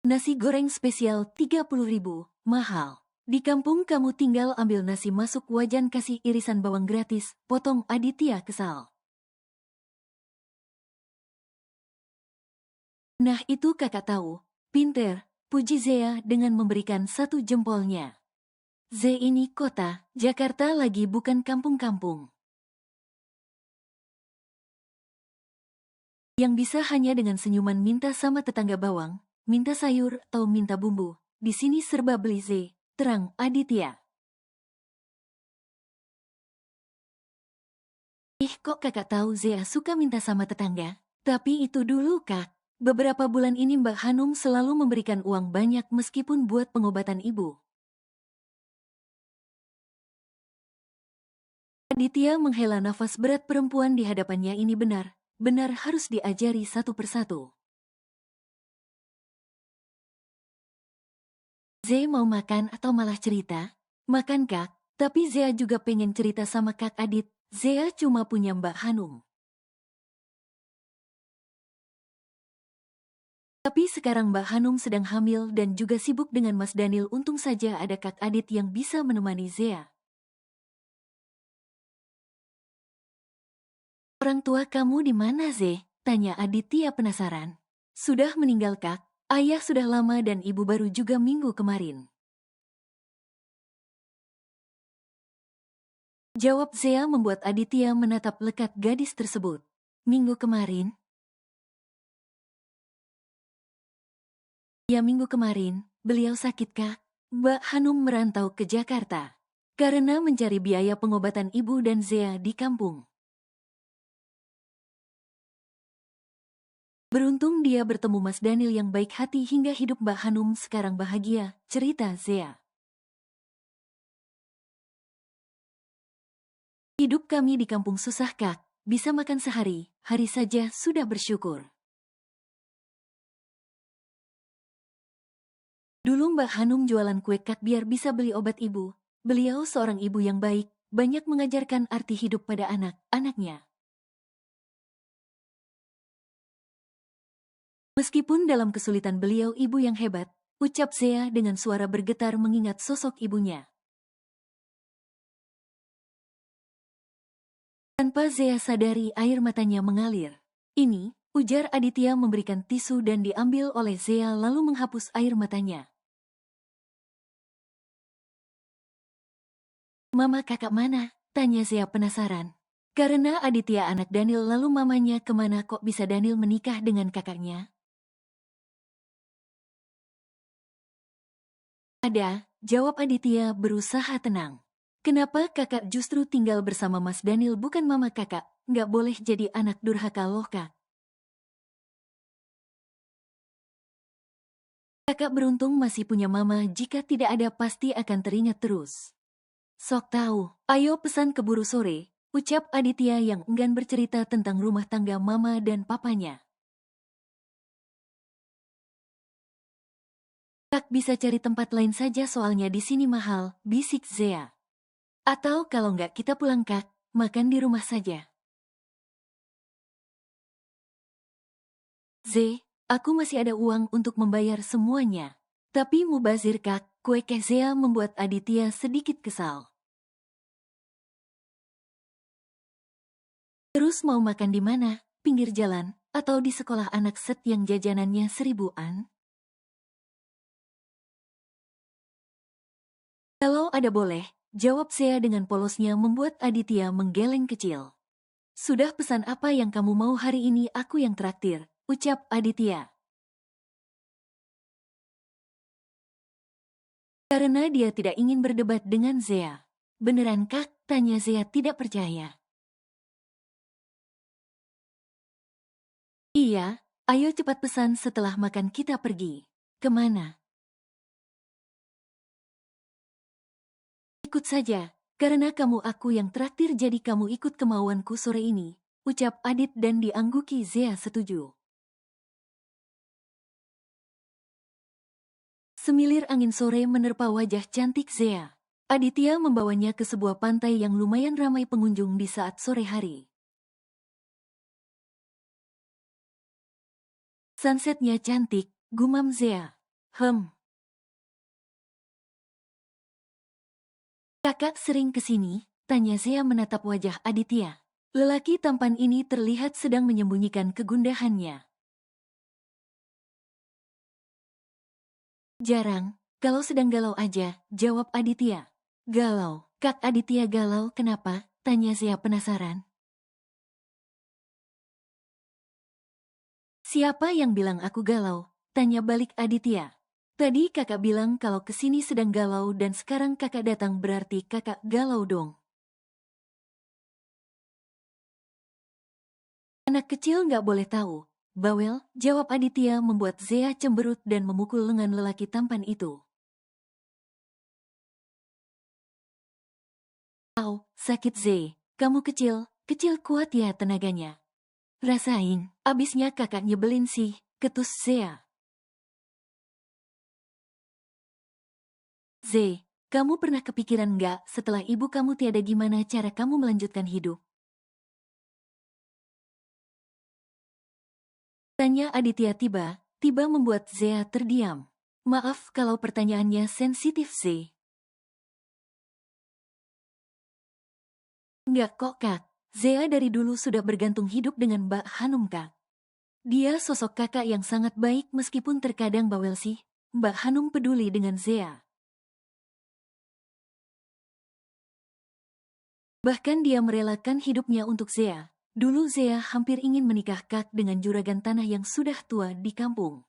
Nasi goreng spesial 30.000, mahal. Di kampung kamu tinggal ambil nasi masuk wajan kasih irisan bawang gratis, potong Aditya kesal. Nah itu kakak tahu. Pinter, puji Zea dengan memberikan 1 jempolnya. Z ini kota, Jakarta lagi bukan kampung-kampung. Yang bisa hanya dengan senyuman minta sama tetangga bawang, minta sayur atau minta bumbu. Di sini serba beli Z, terang Aditya. Ih kok kakak tahu Zea suka minta sama tetangga? Tapi itu dulu kak. Beberapa bulan ini Mbak Hanum selalu memberikan uang banyak meskipun buat pengobatan ibu. Aditya menghela nafas berat perempuan di hadapannya ini benar harus diajari satu persatu. Z mau makan atau malah cerita? Makan kak, tapi Zea juga pengen cerita sama kak Adit. Zea cuma punya Mbak Hanum. Tapi sekarang Mbak Hanum sedang hamil dan juga sibuk dengan Mas Daniel. Untung saja ada Kak Adit yang bisa menemani Zea. Orang tua kamu di mana, Ze? Tanya Aditya penasaran. Sudah meninggal Kak, ayah sudah lama dan ibu baru juga minggu kemarin. Jawab Zea membuat Aditya menatap lekat gadis tersebut. Minggu kemarin? Ya minggu kemarin, beliau sakit Kak. Mbak Hanum merantau ke Jakarta karena mencari biaya pengobatan ibu dan Zea di kampung. Beruntung dia bertemu Mas Daniel yang baik hati hingga hidup Mbak Hanum sekarang bahagia, cerita Zea. Hidup kami di kampung susah Kak, bisa makan sehari, hari saja sudah bersyukur. Dulu Mbak Hanum jualan kue Kak biar bisa beli obat ibu. Beliau seorang ibu yang baik, banyak mengajarkan arti hidup pada anak-anaknya. Meskipun dalam kesulitan beliau ibu yang hebat, ucap Zea dengan suara bergetar mengingat sosok ibunya. Tanpa Zea sadari air matanya mengalir. Ini, ujar Aditya memberikan tisu dan diambil oleh Zea lalu menghapus air matanya. Mama kakak mana? Tanya Zea penasaran. Karena Aditya anak Daniel lalu mamanya kemana kok bisa Daniel menikah dengan kakaknya? Ada, jawab Aditya berusaha tenang. Kenapa kakak justru tinggal bersama Mas Daniel bukan mama kakak? Nggak boleh jadi anak durhaka loh kak. Kakak beruntung masih punya mama, jika tidak ada pasti akan teringat terus. Sok tahu, ayo pesan keburu sore, ucap Aditya yang enggan bercerita tentang rumah tangga mama dan papanya. Kak bisa cari tempat lain saja soalnya di sini mahal, bisik Zea. Atau kalau nggak kita pulang kak, makan di rumah saja. Z, aku masih ada uang untuk membayar semuanya. Tapi mubazir kak, kue Zea membuat Aditya sedikit kesal. Terus mau makan di mana? Pinggir jalan? Atau di sekolah anak set yang jajanannya 1000-an? Kalau ada boleh, jawab Zea dengan polosnya membuat Aditya menggeleng kecil. Sudah pesan apa yang kamu mau hari ini aku yang traktir, ucap Aditya. Karena dia tidak ingin berdebat dengan Zea. Beneran kak? Tanya Zea tidak percaya. Iya, ayo cepat pesan setelah makan kita pergi. Kemana? Ikut saja, karena kamu aku yang traktir jadi kamu ikut kemauanku sore ini, ucap Adit dan diangguki Zea setuju. Semilir angin sore menerpa wajah cantik Zea. Aditya membawanya ke sebuah pantai yang lumayan ramai pengunjung di saat sore hari. Sunsetnya cantik, gumam Zea. Kakak sering kesini? Tanya Zea menatap wajah Aditya. Lelaki tampan ini terlihat sedang menyembunyikan kegundahannya. Jarang, kalau sedang galau aja, jawab Aditya. Galau, Kak Aditya galau kenapa? Tanya Zea penasaran. Siapa yang bilang aku galau? Tanya balik Aditya. Tadi kakak bilang kalau kesini sedang galau dan sekarang kakak datang berarti kakak galau dong. Anak kecil nggak boleh tahu. Bawel, jawab Aditya membuat Zea cemberut dan memukul lengan lelaki tampan itu. Au, sakit Ze. Kamu kecil, kecil kuat ya tenaganya. Rasain, abisnya kakak nyebelin sih, ketus Zea. Ze, kamu pernah kepikiran nggak setelah ibu kamu tiada gimana cara kamu melanjutkan hidup? Tanya Aditya tiba membuat Zea terdiam. Maaf kalau pertanyaannya sensitif Ze. Enggak kok kak, Zea dari dulu sudah bergantung hidup dengan Mbak Hanum kak. Dia sosok kakak yang sangat baik meskipun terkadang bawel sih. Mbak Hanum peduli dengan Zea. Bahkan dia merelakan hidupnya untuk Zea. Dulu Zea hampir ingin menikah kak dengan juragan tanah yang sudah tua di kampung.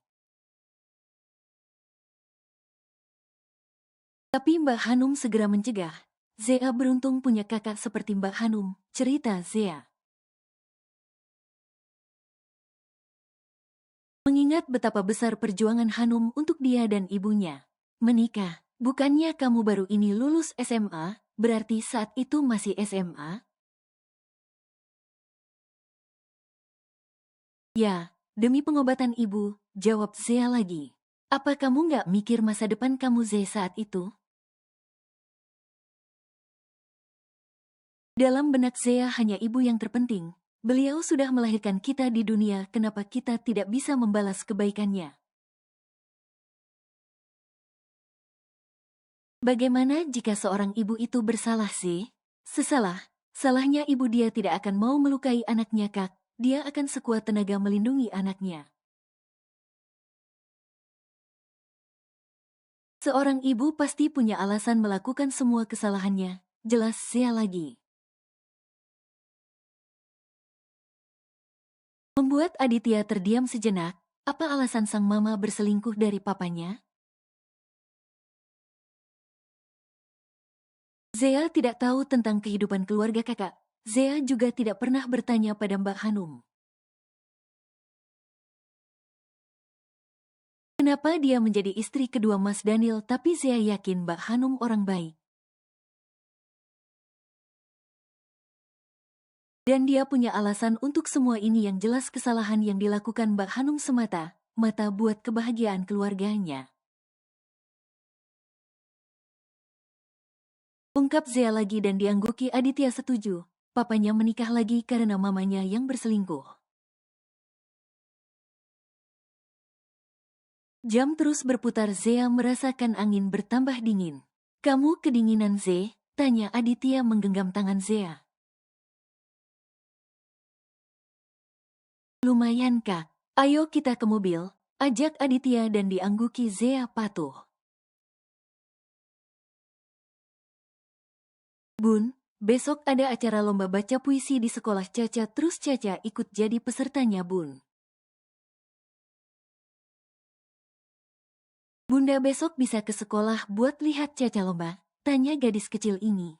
Tapi Mbak Hanum segera mencegah. Zea beruntung punya kakak seperti Mbak Hanum, cerita Zea. Mengingat betapa besar perjuangan Hanum untuk dia dan ibunya. Menikah, bukannya kamu baru ini lulus SMA, berarti saat itu masih SMA? Ya, demi pengobatan ibu, jawab Zea lagi. Apa kamu nggak mikir masa depan kamu Zea saat itu? Dalam benak Zea hanya ibu yang terpenting. Beliau sudah melahirkan kita di dunia, kenapa kita tidak bisa membalas kebaikannya? Bagaimana jika seorang ibu itu bersalah sih? Sesalah, salahnya ibu dia tidak akan mau melukai anaknya kak. Dia akan sekuat tenaga melindungi anaknya. Seorang ibu pasti punya alasan melakukan semua kesalahannya. Jelas Zea lagi. Membuat Aditya terdiam sejenak, apa alasan sang mama berselingkuh dari papanya? Zea tidak tahu tentang kehidupan keluarga kakak. Zea juga tidak pernah bertanya pada Mbak Hanum. Kenapa dia menjadi istri kedua Mas Daniel tapi Zea yakin Mbak Hanum orang baik. Dan dia punya alasan untuk semua ini yang jelas kesalahan yang dilakukan Mbak Hanum semata-mata buat kebahagiaan keluarganya. Ungkap Zea lagi dan diangguki Aditya setuju. Papanya menikah lagi karena mamanya yang berselingkuh. Jam terus berputar Zea merasakan angin bertambah dingin. Kamu kedinginan Ze? Tanya Aditya menggenggam tangan Zea. Lumayan kak, ayo kita ke mobil, ajak Aditya dan diangguki Zea patuh. Bun, besok ada acara lomba baca puisi di sekolah Caca terus Caca ikut jadi pesertanya Bun. Bunda besok bisa ke sekolah buat lihat Caca lomba, tanya gadis kecil ini.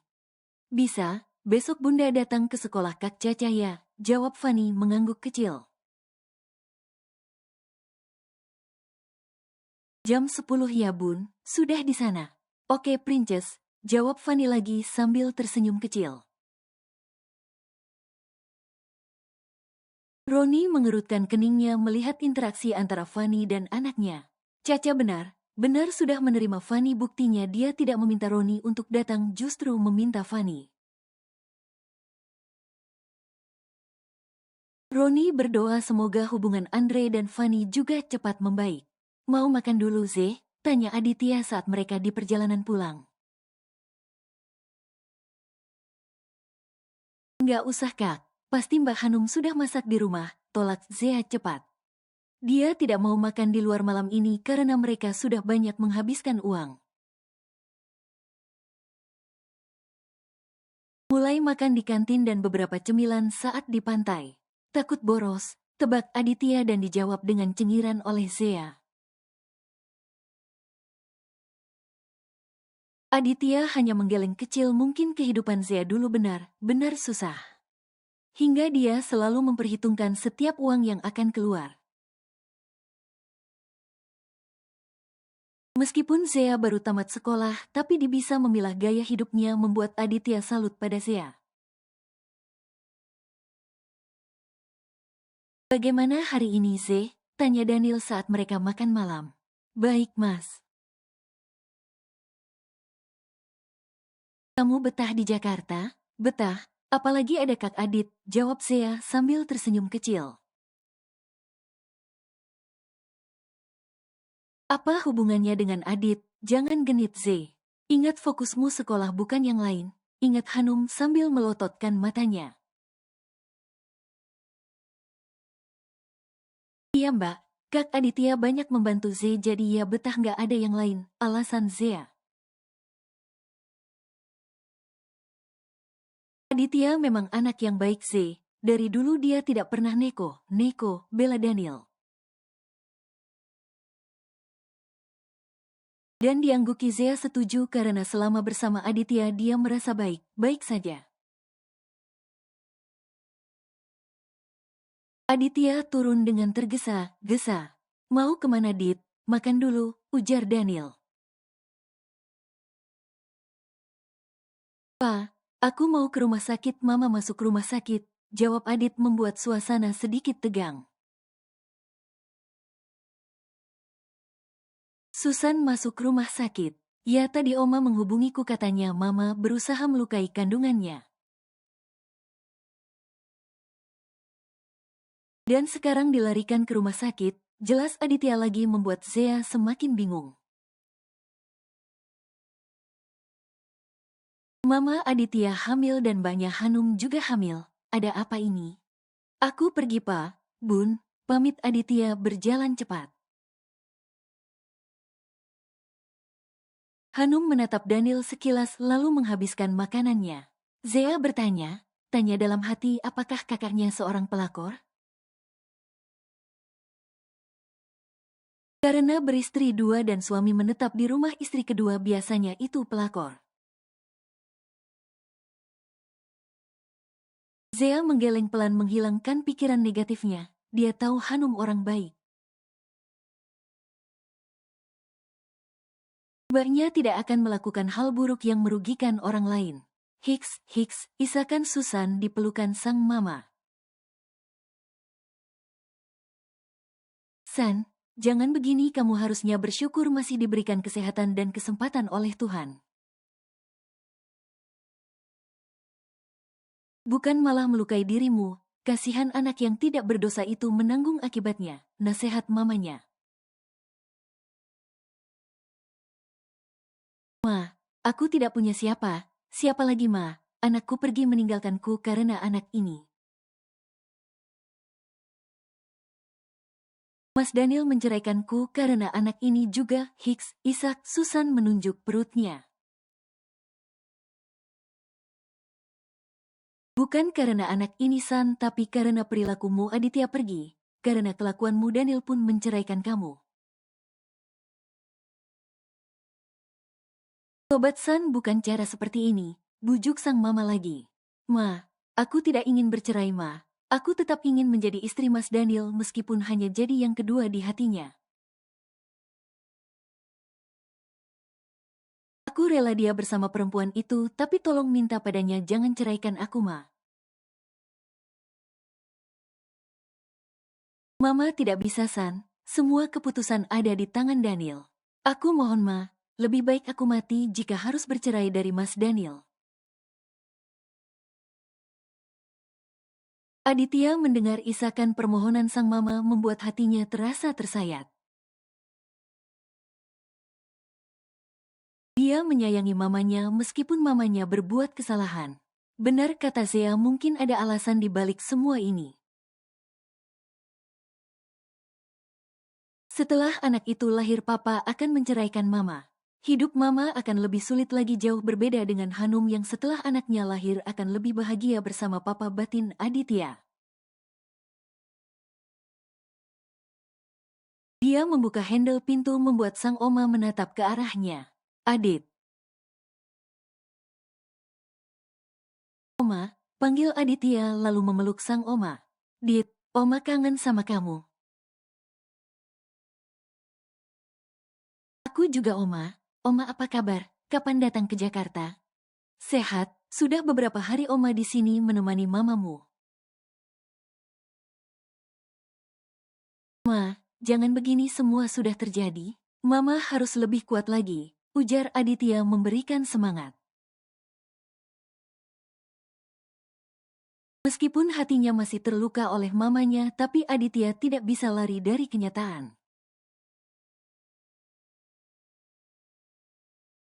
Bisa, besok Bunda datang ke sekolah Kak Caca ya, jawab Fanny mengangguk kecil. Jam 10 ya Bun, sudah di sana. Oke Princess, jawab Fanny lagi sambil tersenyum kecil. Roni mengerutkan keningnya melihat interaksi antara Fanny dan anaknya. Caca benar sudah menerima Fanny, buktinya dia tidak meminta Roni untuk datang, justru meminta Fanny. Roni berdoa semoga hubungan Andre dan Fanny juga cepat membaik. Mau makan dulu Ze? Tanya Aditya saat mereka di perjalanan pulang. Nggak usah kak, pasti Mbak Hanum sudah masak di rumah, tolak Zea cepat. Dia tidak mau makan di luar malam ini karena mereka sudah banyak menghabiskan uang. Mulai makan di kantin dan beberapa cemilan saat di pantai. Takut boros, tebak Aditya dan dijawab dengan cengiran oleh Zea. Aditya hanya menggeleng kecil, mungkin kehidupan Zea dulu benar susah. Hingga dia selalu memperhitungkan setiap uang yang akan keluar. Meskipun Zea baru tamat sekolah, tapi dia bisa memilah gaya hidupnya membuat Aditya salut pada Zea. Bagaimana hari ini, Ze? Tanya Daniel saat mereka makan malam. Baik, Mas. Kamu betah di Jakarta? Betah, apalagi ada Kak Adit, jawab Zea sambil tersenyum kecil. Apa hubungannya dengan Adit? Jangan genit, Ze. Ingat fokusmu sekolah bukan yang lain. Ingat Hanum sambil melototkan matanya. Iya mbak, Kak Aditya banyak membantu Ze jadi ya betah nggak ada yang lain, alasan Zea. Aditya memang anak yang baik Ze, dari dulu dia tidak pernah neko, bela Daniel. Dan diangguki Zea setuju karena selama bersama Aditya dia merasa baik saja. Aditya turun dengan tergesa-gesa. Mau kemana Dit? Makan dulu, ujar Daniel. Pa, aku mau ke rumah sakit. Mama masuk rumah sakit, jawab Adit membuat suasana sedikit tegang. Susan masuk rumah sakit. Ya tadi Oma menghubungiku katanya Mama berusaha melukai kandungannya. Dan sekarang dilarikan ke rumah sakit, jelas Aditya lagi membuat Zea semakin bingung. Mama Aditya hamil dan Mbaknya Hanum juga hamil. Ada apa ini? Aku pergi Pa, Bun, pamit Aditya berjalan cepat. Hanum menatap Daniel sekilas lalu menghabiskan makanannya. Zea tanya dalam hati apakah kakaknya seorang pelakor? Karena beristri dua dan suami menetap di rumah istri kedua biasanya itu pelakor. Zea menggeleng pelan menghilangkan pikiran negatifnya. Dia tahu Hanum orang baik. Mbaknya tidak akan melakukan hal buruk yang merugikan orang lain. Hiks, isakan Susan di pelukan sang mama. San, jangan begini, kamu harusnya bersyukur masih diberikan kesehatan dan kesempatan oleh Tuhan. Bukan malah melukai dirimu, kasihan anak yang tidak berdosa itu menanggung akibatnya, nasihat mamanya. Ma, aku tidak punya siapa lagi Ma, anakku pergi meninggalkanku karena anak ini. Mas Daniel menceraikanku karena anak ini juga, Hiks, Ishak, Susan menunjuk perutnya. Bukan karena anak ini San, tapi karena perilakumu Aditya pergi, karena kelakuanmu Daniel pun menceraikan kamu. Sobat San, bukan cara seperti ini, bujuk sang mama lagi. Ma, aku tidak ingin bercerai Ma, aku tetap ingin menjadi istri Mas Daniel meskipun hanya jadi yang kedua di hatinya. Aku rela dia bersama perempuan itu, tapi tolong minta padanya jangan ceraikan aku Ma. Mama tidak bisa San, semua keputusan ada di tangan Daniel. Aku mohon Ma, lebih baik aku mati jika harus bercerai dari Mas Daniel. Aditya mendengar isakan permohonan sang mama membuat hatinya terasa tersayat. Dia menyayangi mamanya meskipun mamanya berbuat kesalahan. Benar kata Zea, mungkin ada alasan di balik semua ini. Setelah anak itu lahir, papa akan menceraikan mama. Hidup mama akan lebih sulit lagi, jauh berbeda dengan Hanum yang setelah anaknya lahir akan lebih bahagia bersama papa, batin Aditya. Dia membuka handle pintu membuat sang oma menatap ke arahnya. Adit. Oma, panggil Aditya lalu memeluk sang oma. Dit, oma kangen sama kamu. Aku juga oma. Oma apa kabar? Kapan datang ke Jakarta? Sehat, sudah beberapa hari oma di sini menemani mamamu. Ma, jangan begini, semua sudah terjadi. Mama harus lebih kuat lagi, ujar Aditya memberikan semangat. Meskipun hatinya masih terluka oleh mamanya, tapi Aditya tidak bisa lari dari kenyataan.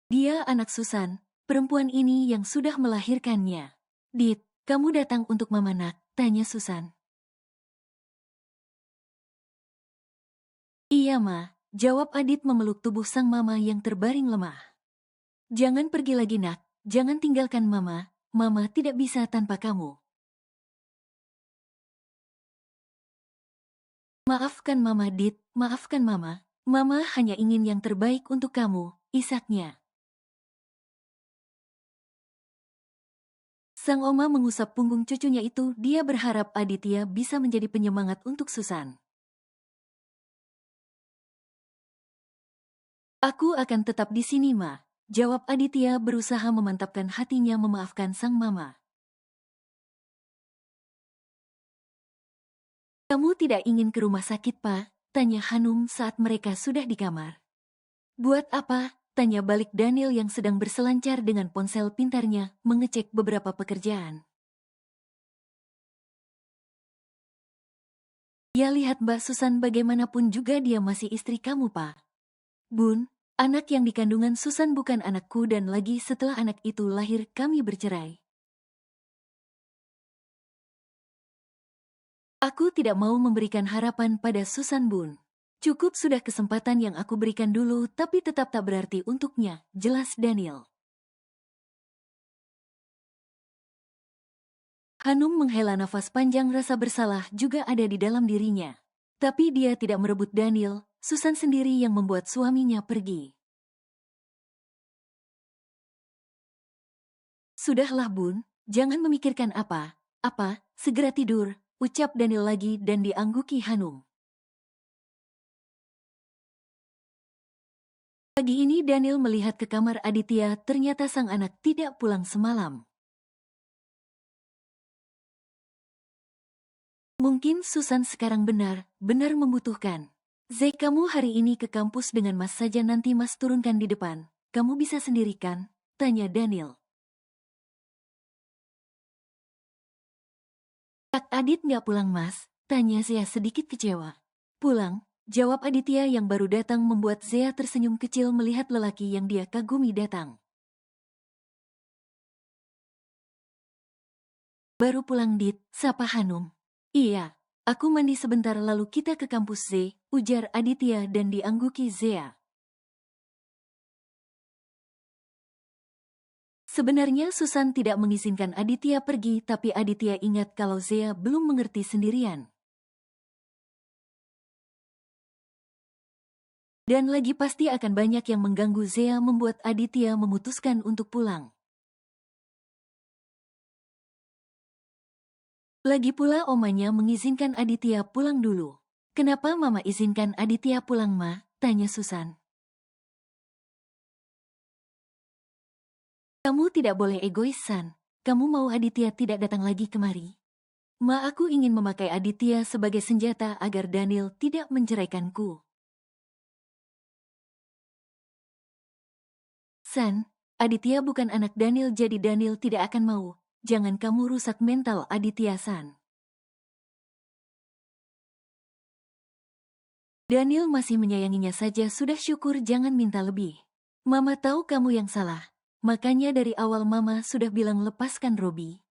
Dia anak Susan, perempuan ini yang sudah melahirkannya. Dit, kamu datang untuk mama nak? Tanya Susan. Iya ma, jawab Adit memeluk tubuh sang mama yang terbaring lemah. Jangan pergi lagi nak, jangan tinggalkan mama tidak bisa tanpa kamu. Maafkan mama Dit, maafkan mama hanya ingin yang terbaik untuk kamu, isaknya. Sang oma mengusap punggung cucunya itu, dia berharap Aditya bisa menjadi penyemangat untuk Susan. Aku akan tetap di sini ma, jawab Aditya berusaha memantapkan hatinya memaafkan sang mama. Kamu tidak ingin ke rumah sakit pa? Tanya Hanum saat mereka sudah di kamar. Buat apa? Tanya balik Daniel yang sedang berselancar dengan ponsel pintarnya, mengecek beberapa pekerjaan. Ya lihat Mbak Susan, bagaimanapun juga dia masih istri kamu Pak. Bun, anak yang dikandungan Susan bukan anakku dan lagi setelah anak itu lahir kami bercerai. Aku tidak mau memberikan harapan pada Susan Bun. Cukup sudah kesempatan yang aku berikan dulu tapi tetap tak berarti untuknya, jelas Daniel. Hanum menghela nafas panjang, rasa bersalah juga ada di dalam dirinya. Tapi dia tidak merebut Daniel, Susan sendiri yang membuat suaminya pergi. Sudahlah Bun, jangan memikirkan apa, segera tidur, ucap Daniel lagi dan diangguki Hanum. Pagi ini Daniel melihat ke kamar Aditya, ternyata sang anak tidak pulang semalam. Mungkin Susan sekarang benar membutuhkan. Zek, kamu hari ini ke kampus dengan Mas saja, nanti Mas turunkan di depan. Kamu bisa sendiri kan? Tanya Daniel. Kak Adit nggak pulang Mas? Tanya Zea sedikit kecewa. Pulang, jawab Aditya yang baru datang membuat Zea tersenyum kecil melihat lelaki yang dia kagumi datang. Baru pulang Dit, sapa Hanum. Iya, aku mandi sebentar lalu kita ke kampus Z, ujar Aditya dan diangguki Zea. Sebenarnya Susan tidak mengizinkan Aditya pergi, tapi Aditya ingat kalau Zea belum mengerti sendirian. Dan lagi pasti akan banyak yang mengganggu Zea membuat Aditya memutuskan untuk pulang. Lagi pula omanya mengizinkan Aditya pulang dulu. Kenapa mama izinkan Aditya pulang ma? Tanya Susan. Kamu tidak boleh egois San. Kamu mau Aditya tidak datang lagi kemari? Ma, aku ingin memakai Aditya sebagai senjata agar Daniel tidak menceraikanku. San, Aditya bukan anak Daniel, jadi Daniel tidak akan mau. Jangan kamu rusak mental Aditya San. Daniel masih menyayanginya saja, sudah syukur, jangan minta lebih. Mama tahu kamu yang salah. Makanya dari awal mama sudah bilang lepaskan Robi.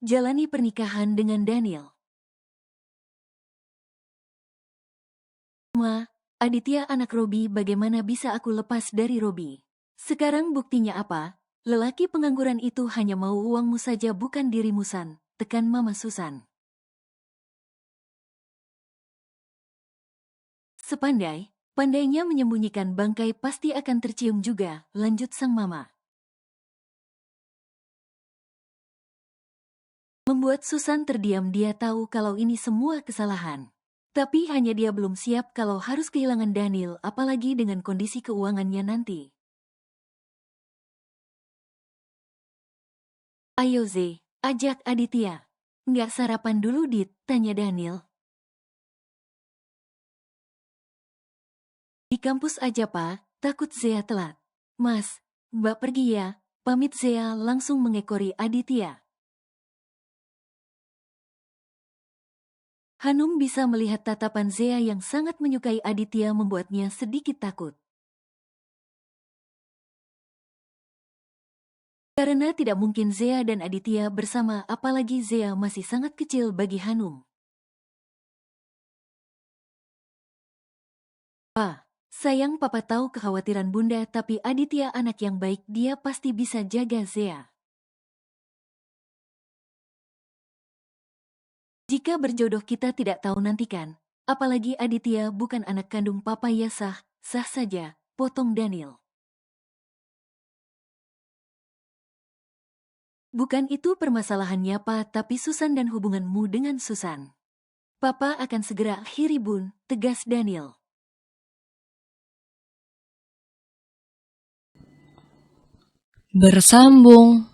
Jalani pernikahan dengan Daniel. Ma, Aditya anak Robi, bagaimana bisa aku lepas dari Robi? Sekarang buktinya apa? Lelaki pengangguran itu hanya mau uangmu saja, bukan dirimu, San. Tekan Mama Susan. Pandainya menyembunyikan bangkai, pasti akan tercium juga, lanjut sang mama. Membuat Susan terdiam, dia tahu kalau ini semua kesalahan. Tapi hanya dia belum siap kalau harus kehilangan Daniel, apalagi dengan kondisi keuangannya nanti. Ayo Z, ajak Aditya. Nggak sarapan dulu Dit, tanya Daniel. Di kampus aja Pak, takut Zea telat. Mas, Mbak pergi ya, pamit. Zea langsung mengekori Aditya. Hanum bisa melihat tatapan Zea yang sangat menyukai Aditya, membuatnya sedikit takut. Karena tidak mungkin Zea dan Aditya bersama, apalagi Zea masih sangat kecil bagi Hanum. Sayang, Papa tahu kekhawatiran Bunda, tapi Aditya anak yang baik, dia pasti bisa jaga Zea. Jika berjodoh kita tidak tahu nantikan, apalagi Aditya bukan anak kandung Papa ya, sah saja, potong Daniel. Bukan itu permasalahannya Pak, tapi Susan dan hubunganmu dengan Susan. Papa akan segera akhiri Bun, tegas Daniel. Bersambung.